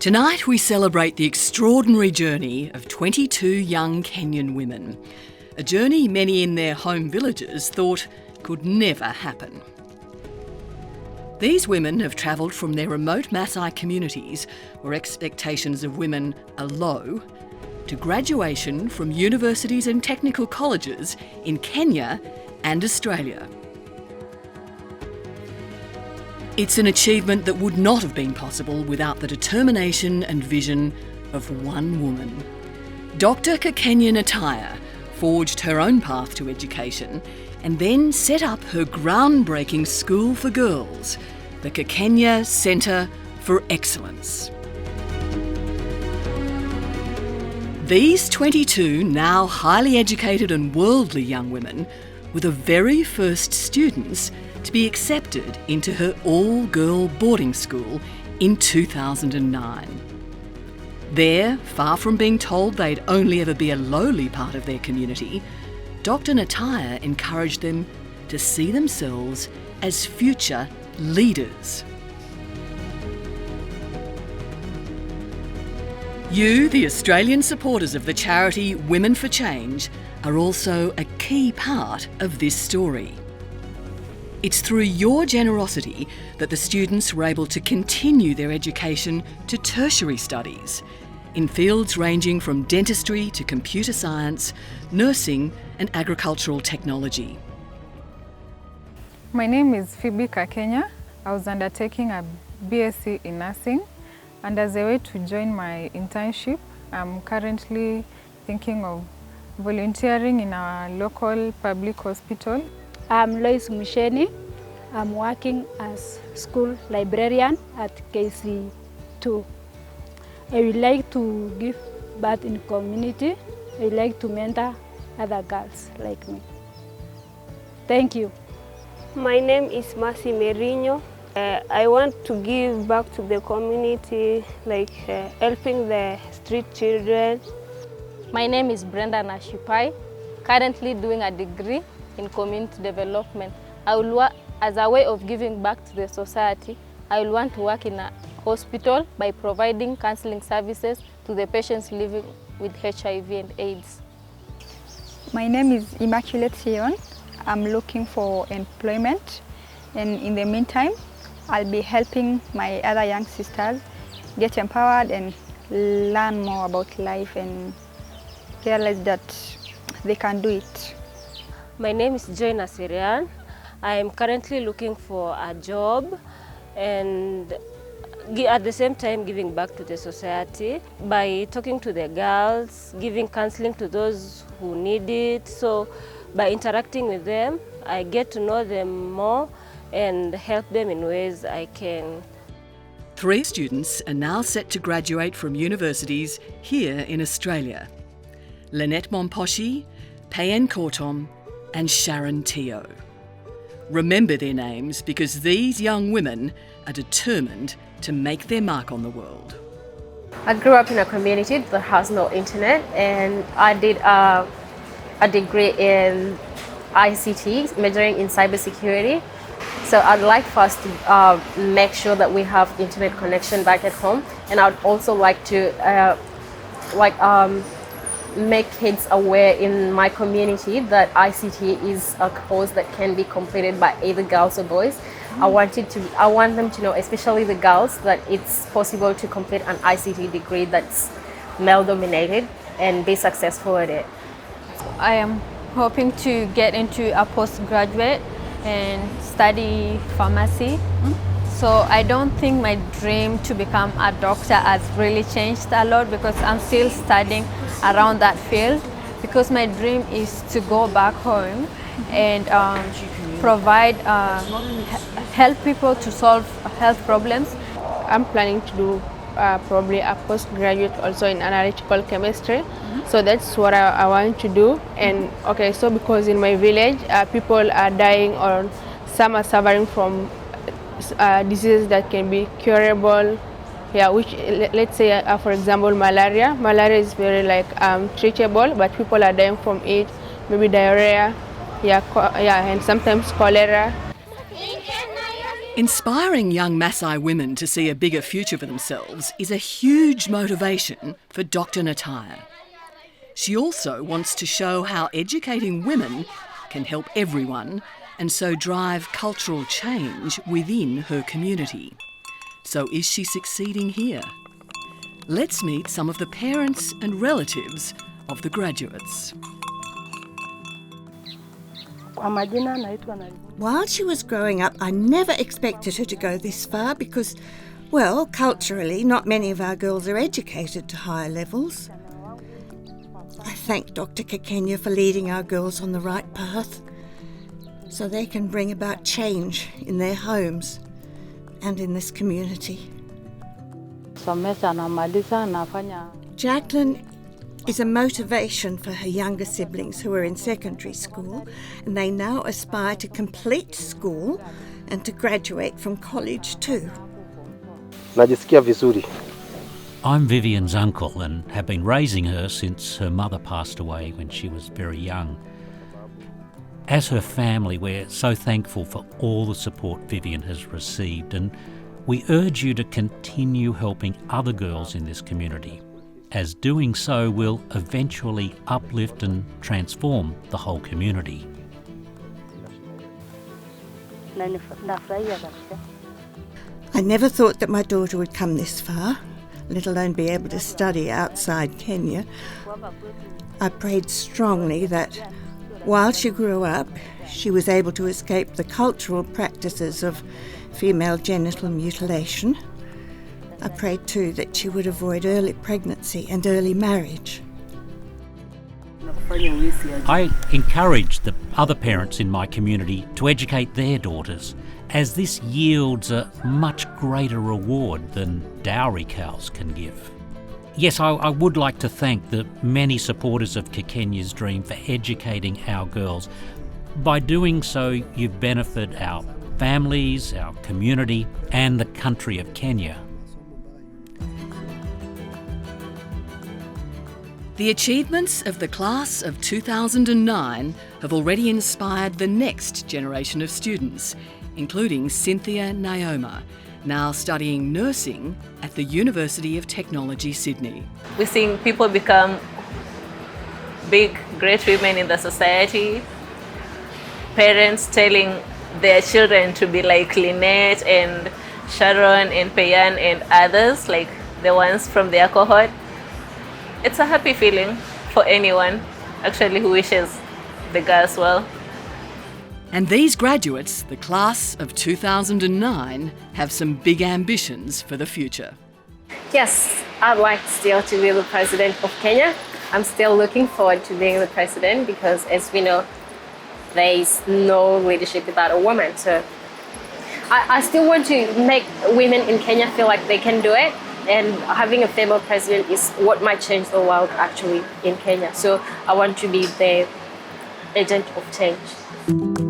Tonight we celebrate the extraordinary journey of 22 young Kenyan women. A journey many in their home villages thought could never happen. These women have travelled from their remote Maasai communities, where expectations of women are low, to graduation from universities and technical colleges in Kenya and Australia. It's an achievement that would not have been possible without the determination and vision of one woman. Dr. Kakenya Nataya forged her own path to education and then set up her groundbreaking school for girls, the Kakenya Centre for Excellence. These 22 now highly educated and worldly young women were the very first students to be accepted into her all-girl boarding school in 2009. There, far from being told they'd only ever be a lowly part of their community, Dr. Nataya encouraged them to see themselves as future leaders. You, the Australian supporters of the charity Women for Change, are also a key part of this story. It's through your generosity that the students were able to continue their education to tertiary studies in fields ranging from dentistry to computer science, nursing and agricultural technology. My name is Phoebe Kakenya. I was undertaking a BSc in nursing, and as a way to join my internship, I'm currently thinking of volunteering in our local public hospital. I'm Lois Musheni. I'm working as school librarian at KC2. I would like to give back in community. I would like to mentor other girls like me. Thank you. My name is Mercy Merino. I want to give back to the community, like helping the street children. My name is Brenda Nashipai, currently doing a degree in community development. As a way of giving back to the society, I will want to work in a hospital by providing counseling services to the patients living with HIV and AIDS. My name is Immaculate Sion. I'm looking for employment, and in the meantime, I'll be helping my other young sisters get empowered and learn more about life and realize that they can do it. My name is Joy Nasirian. I am currently looking for a job and at the same time giving back to the society by talking to the girls, giving counseling to those who need it. So by interacting with them, I get to know them more and help them in ways I can. 3 students are now set to graduate from universities here in Australia. Lynette Momposhi, Payen Kortom and Sharon Teo. Remember their names because these young women are determined to make their mark on the world. I grew up in a community that has no internet, and I did a degree in ICT, majoring in cybersecurity. So I'd like for us to make sure that we have internet connection back at home, and I'd also like to make kids aware in my community that ICT is a course that can be completed by either girls or boys. I want them to know, especially the girls, that it's possible to complete an ICT degree that's male-dominated and be successful at it. I am hoping to get into a postgraduate and study pharmacy. So I don't think my dream to become a doctor has really changed a lot because I'm still studying around that field, because my dream is to go back home and provide, help people to solve health problems. I'm planning to do probably a postgraduate also in analytical chemistry. So that's what I want to do. And okay, so because in my village people are dying or some are suffering from diseases that can be curable, which let's say for example malaria is very treatable, but people are dying from it, maybe diarrhea, and sometimes cholera. Inspiring young Maasai women to see a bigger future for themselves is a huge motivation for Dr. Nataya. She also wants to show how educating women can help everyone and so drive cultural change within her community. So is she succeeding here? Let's meet some of the parents and relatives of the graduates. While she was growing up, I never expected her to go this far because, well, culturally, not many of our girls are educated to higher levels. I thank Dr. Kakenya for leading our girls on the right path so they can bring about change in their homes and in this community. Jacqueline is a motivation for her younger siblings who are in secondary school, and they now aspire to complete school and to graduate from college too. Najisikia vizuri. I'm Vivian's uncle and have been raising her since her mother passed away when she was very young. As her family, we're so thankful for all the support Vivian has received, and we urge you to continue helping other girls in this community, as doing so will eventually uplift and transform the whole community. I never thought that my daughter would come this far, let alone be able to study outside Kenya. I prayed strongly that while she grew up, she was able to escape the cultural practices of female genital mutilation. I prayed too that she would avoid early pregnancy and early marriage. I encourage the other parents in my community to educate their daughters, as this yields a much greater reward than dowry cows can give. Yes, I would like to thank the many supporters of Kakenya's dream for educating our girls. By doing so, you've benefited our families, our community, and the country of Kenya. The achievements of the class of 2009 have already inspired the next generation of students, including Cynthia Naoma, now studying nursing at the University of Technology, Sydney. We're seeing people become big, great women in the society, parents telling their children to be like Lynette and Sharon and Payan and others, like the ones from their cohort. It's a happy feeling for anyone actually who wishes the girls well. And these graduates, the class of 2009, have some big ambitions for the future. Yes, I'd like still to be the president of Kenya. I'm still looking forward to being the president because, as we know, there is no leadership without a woman. So I still want to make women in Kenya feel like they can do it. And having a female president is what might change the world actually in Kenya. So I want to be the agent of change.